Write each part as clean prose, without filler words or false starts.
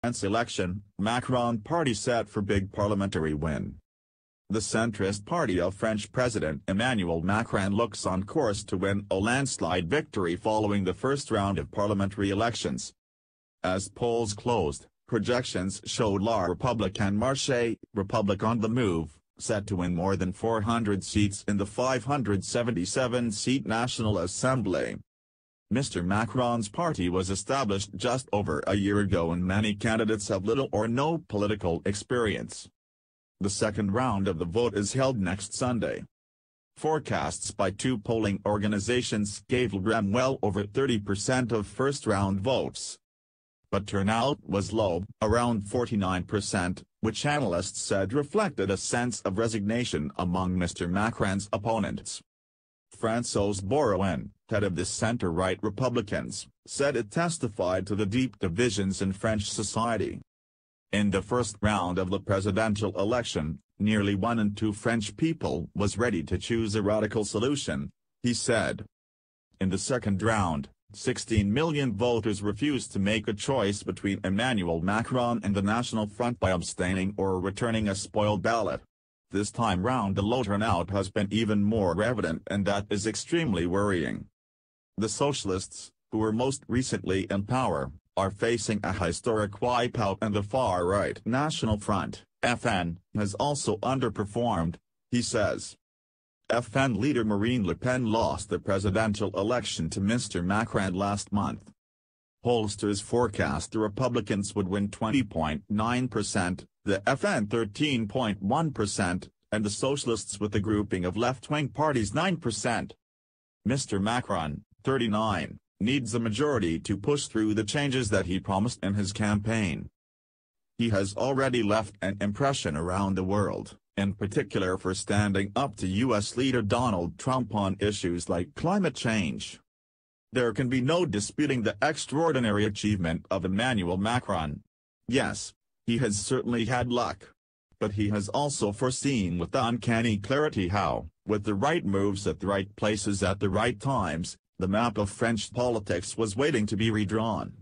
France election, Macron party set for big parliamentary win. The centrist party of French President Emmanuel Macron looks on course to win a landslide victory following the first round of parliamentary elections. As polls closed, projections showed La Republique and Marche, Republique on the move, set to win more than 400 seats in the 577-seat National Assembly. Mr. Macron's party was established just over a year ago and many candidates have little or no political experience. The second round of the vote is held next Sunday. Forecasts by two polling organizations gave Le Pen well over 30% of first-round votes. But turnout was low, around 49%, which analysts said reflected a sense of resignation among Mr. Macron's opponents. François Baroin, head of the centre-right Republicans, said it testified to the deep divisions in French society. In the first round of the presidential election, nearly 1 in 2 French people was ready to choose a radical solution, he said. In the second round, 16 million voters refused to make a choice between Emmanuel Macron and the National Front by abstaining or returning a spoiled ballot. This time round the low turnout has been even more evident and that is extremely worrying. The socialists, who were most recently in power, are facing a historic wipeout and the far-right National Front, FN, has also underperformed, he says. FN leader Marine Le Pen lost the presidential election to Mr. Macron last month. Pollsters forecast the Republicans would win 20.9%, the FN 13.1%, and the Socialists with a grouping of left-wing parties 9%. Mr. Macron, 39, needs a majority to push through the changes that he promised in his campaign. He has already left an impression around the world, in particular for standing up to U.S. leader Donald Trump on issues like climate change. There can be no disputing the extraordinary achievement of Emmanuel Macron. Yes, he has certainly had luck. But he has also foreseen with uncanny clarity how, with the right moves at the right places at the right times, the map of French politics was waiting to be redrawn.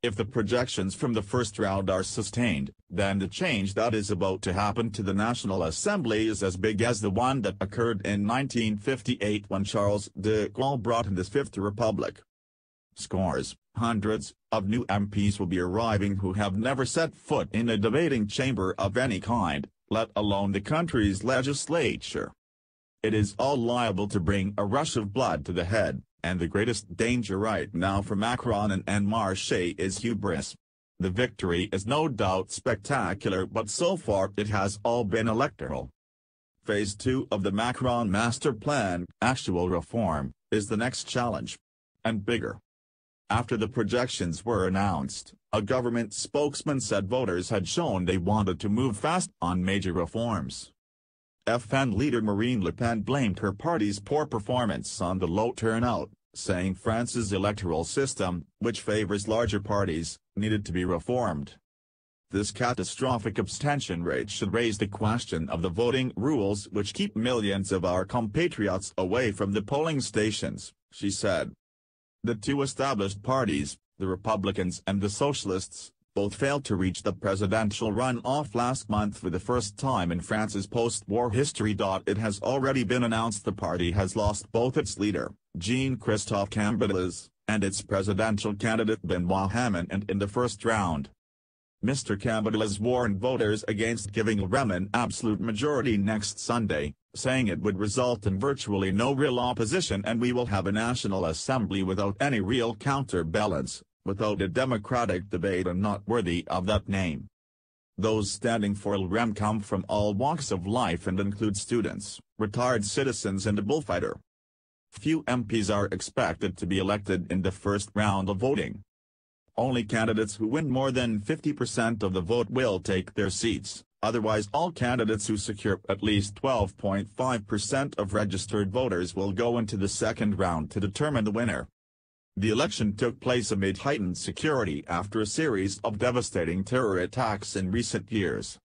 If the projections from the first round are sustained, then the change that is about to happen to the National Assembly is as big as the one that occurred in 1958 when Charles de Gaulle brought in the Fifth Republic. Scores, hundreds, of new MPs will be arriving who have never set foot in a debating chamber of any kind, let alone the country's legislature. It is all liable to bring a rush of blood to the head, and the greatest danger right now for Macron and Marche is hubris. The victory is no doubt spectacular but so far it has all been electoral. Phase 2 of the Macron master plan, actual reform, is the next challenge. And bigger. After the projections were announced, a government spokesman said voters had shown they wanted to move fast on major reforms. FN leader Marine Le Pen blamed her party's poor performance on the low turnout, saying France's electoral system, which favors larger parties, needed to be reformed. This catastrophic abstention rate should raise the question of the voting rules which keep millions of our compatriots away from the polling stations, she said. The two established parties, the Republicans and the Socialists, both failed to reach the presidential runoff last month for the first time in France's post-war history. It has already been announced the party has lost both its leader, Jean-Christophe Cambadélis, and its presidential candidate Benoît Hamon in the first round. Mr. Cambadélis warned voters against giving Le Pen an absolute majority next Sunday, saying it would result in virtually no real opposition and we will have a National Assembly without any real counterbalance, without a democratic debate and not worthy of that name. Those standing for Le Pen come from all walks of life and include students, retired citizens and a bullfighter. Few MPs are expected to be elected in the first round of voting. Only candidates who win more than 50% of the vote will take their seats, otherwise all candidates who secure at least 12.5% of registered voters will go into the second round to determine the winner. The election took place amid heightened security after a series of devastating terror attacks in recent years.